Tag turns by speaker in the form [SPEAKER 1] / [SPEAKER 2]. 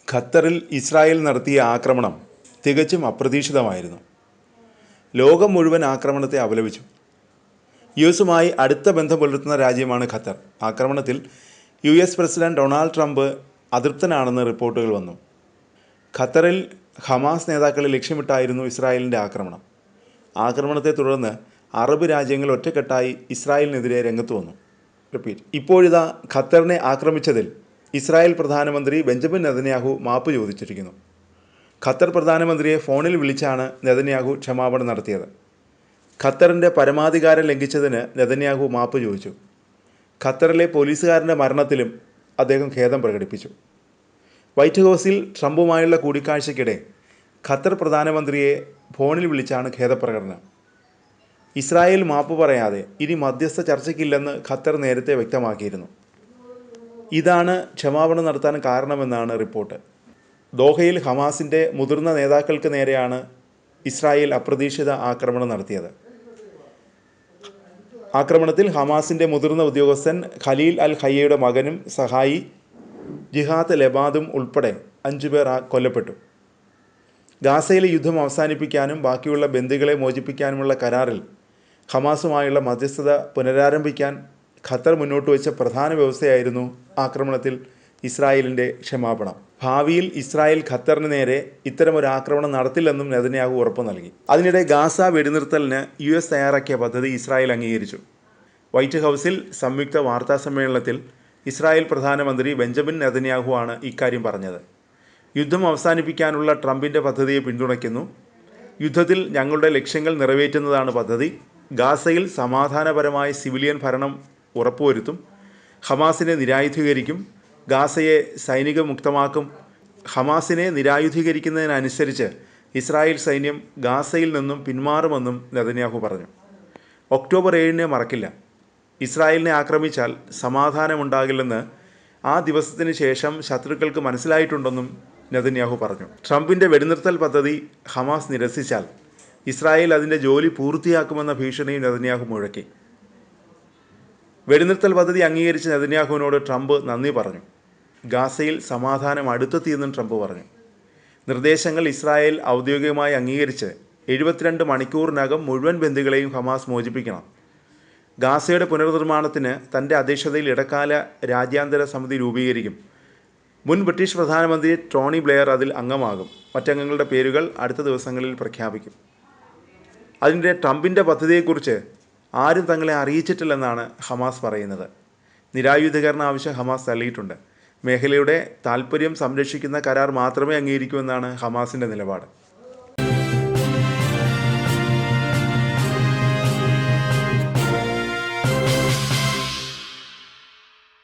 [SPEAKER 1] ഖത്തറിൽ ഇസ്രായേൽ നടത്തിയ ആക്രമണം തികച്ചും അപ്രതീക്ഷിതമായിരുന്നു. ലോകം മുഴുവൻ ആക്രമണത്തെ അപലപിച്ചു. യുഎസുമായി അടുത്ത ബന്ധം പുലർത്തുന്ന രാജ്യമാണ് ഖത്തർ. ആക്രമണത്തിൽ യുഎസ് പ്രസിഡന്റ് ഡൊണാൾഡ് ട്രംപ് അതൃപ്തനാണെന്ന് റിപ്പോർട്ടുകൾ വന്നു. ഖത്തറിൽ ഹമാസ് നേതാക്കളെ ലക്ഷ്യമിട്ടായിരുന്നു ഇസ്രായേലിൻ്റെ ആക്രമണം. ആക്രമണത്തെ തുടർന്ന് അറബ് രാജ്യങ്ങൾ ഒറ്റക്കെട്ടായി ഇസ്രായേലിനെതിരെ രംഗത്ത് വന്നു. ഇപ്പോഴിതാ ഖത്തറിനെ ആക്രമിച്ചതിൽ ഇസ്രായേൽ പ്രധാനമന്ത്രി ബെഞ്ചമിൻ നെതന്യാഹു മാപ്പ് ചോദിച്ചിരിക്കുന്നു. ഖത്തർ പ്രധാനമന്ത്രിയെ ഫോണിൽ വിളിച്ചാണ് നെതന്യാഹു ക്ഷമാപണം നടത്തിയത്. ഖത്തറിൻ്റെ പരമാധികാരം ലംഘിച്ചതിന് നെതന്യാഹു മാപ്പ് ചോദിച്ചു. ഖത്തറിലെ പോലീസുകാരൻ്റെ മരണത്തിലും അദ്ദേഹം ഖേദം പ്രകടിപ്പിച്ചു. വൈറ്റ് ഹൗസിൽ ട്രംപുമായുള്ള കൂടിക്കാഴ്ചയ്ക്കിടെ ഖത്തർ പ്രധാനമന്ത്രിയെ ഫോണിൽ വിളിച്ചാണ് ഖേദപ്രകടനം. ഇസ്രായേൽ മാപ്പ് പറയാതെ ഇനി മധ്യസ്ഥ ചർച്ചയ്ക്കില്ലെന്ന് ഖത്തർ നേരത്തെ വ്യക്തമാക്കിയിരുന്നു. ഇതാണ് ക്ഷമാപണം നടത്താൻ കാരണമെന്നാണ് റിപ്പോർട്ട്. ദോഹയിൽ ഹമാസിൻ്റെ മുതിർന്ന നേതാക്കൾക്ക് നേരെയാണ് ഇസ്രായേൽ അപ്രതീക്ഷിത ആക്രമണം നടത്തിയത്. ആക്രമണത്തിൽ ഹമാസിൻ്റെ മുതിർന്ന ഉദ്യോഗസ്ഥൻ ഖലീൽ അൽ ഹയ്യയുടെ മകനും സഹായി ജിഹാദ് ലെബാദും ഉൾപ്പെടെ 5 പേർ കൊല്ലപ്പെട്ടു. ഗാസയിലെ യുദ്ധം അവസാനിപ്പിക്കാനും ബാക്കിയുള്ള ബന്ദികളെ മോചിപ്പിക്കാനുമുള്ള കരാറിൽ ഹമാസുമായുള്ള മധ്യസ്ഥത പുനരാരംഭിക്കാൻ ഖത്തർ മുന്നോട്ട് വെച്ച പ്രധാന വ്യവസ്ഥയായിരുന്നു ആക്രമണത്തിൽ ഇസ്രായേലിൻ്റെ ക്ഷമാപണം. ഭാവിയിൽ ഇസ്രായേൽ ഖത്തറിന് നേരെ ഇത്തരമൊരു ആക്രമണം നടത്തില്ലെന്നും നെതന്യാഹു ഉറപ്പു നൽകി. അതിനിടെ ഗാസ വെടിനിർത്തലിന് യുഎസ് തയ്യാറാക്കിയ പദ്ധതി ഇസ്രായേൽ അംഗീകരിച്ചു. വൈറ്റ് ഹൗസിൽ സംയുക്ത വാർത്താ സമ്മേളനത്തിൽ ഇസ്രായേൽ പ്രധാനമന്ത്രി ബെഞ്ചമിൻ നെതന്യാഹു ആണ് ഇക്കാര്യം പറഞ്ഞത്. യുദ്ധം അവസാനിപ്പിക്കാനുള്ള ട്രംപിൻ്റെ പദ്ധതിയെ പിന്തുണയ്ക്കുന്നു. യുദ്ധത്തിൽ ഞങ്ങളുടെ ലക്ഷ്യങ്ങൾ നിറവേറ്റുന്നതാണ് പദ്ധതി. ഗാസയിൽ സമാധാനപരമായ സിവിലിയൻ ഭരണം ഉറപ്പുവരുത്തും. ഹമാസിനെ നിരായുധീകരിക്കും. ഗാസയെ സൈനിക മുക്തമാക്കും. ഹമാസിനെ നിരായുധീകരിക്കുന്നതിനനുസരിച്ച് ഇസ്രായേൽ സൈന്യം ഗാസയിൽ നിന്നും പിന്മാറുമെന്നും നെതന്യാഹു പറഞ്ഞു. ഒക്ടോബർ 7 മറക്കില്ല. ഇസ്രായേലിനെ ആക്രമിച്ചാൽ സമാധാനമുണ്ടാകില്ലെന്ന് ആ ദിവസത്തിന് ശേഷം ശത്രുക്കൾക്ക് മനസ്സിലായിട്ടുണ്ടെന്നും നെതന്യാഹു പറഞ്ഞു. ട്രംപിൻ്റെ വെടിനിർത്തൽ പദ്ധതി ഹമാസ് നിരസിച്ചാൽ ഇസ്രായേൽ അതിൻ്റെ ജോലി പൂർത്തിയാക്കുമെന്ന ഭീഷണിയും നെതന്യാഹു മുഴക്കി. വെടിനിർത്തൽ പദ്ധതി അംഗീകരിച്ച നെതന്യാഹുവിനോട് ട്രംപ് നന്ദി പറഞ്ഞു. ഗാസയിൽ സമാധാനം അടുത്തെത്തിയെന്നും ട്രംപ് പറഞ്ഞു. നിർദ്ദേശങ്ങൾ ഇസ്രായേൽ ഔദ്യോഗികമായി അംഗീകരിച്ച് 72 മണിക്കൂറിനകം മുഴുവൻ ബന്ദികളെയും ഹമാസ് മോചിപ്പിക്കണം. ഗാസയുടെ പുനർനിർമ്മാണത്തിന് തൻ്റെ അധ്യക്ഷതയിൽ ഇടക്കാല രാജ്യാന്തര സമിതി രൂപീകരിക്കും. മുൻ ബ്രിട്ടീഷ് പ്രധാനമന്ത്രി ടോണി ബ്ലെയർ അതിൽ അംഗമാകും. മറ്റംഗങ്ങളുടെ പേരുകൾ അടുത്ത ദിവസങ്ങളിൽ പ്രഖ്യാപിക്കും. അതിൻ്റെ ട്രംപിൻ്റെ പദ്ധതിയെക്കുറിച്ച് ആരും തങ്ങളെ അറിയിച്ചിട്ടില്ലെന്നാണ് ഹമാസ് പറയുന്നത്. നിരായുധീകരണ ആവശ്യം ഹമാസ് തള്ളിയിട്ടുണ്ട്. മേഖലയുടെ താൽപ്പര്യം സംരക്ഷിക്കുന്ന കരാർ മാത്രമേ അംഗീകരിക്കൂ എന്നാണ് ഹമാസിൻ്റെ നിലപാട്.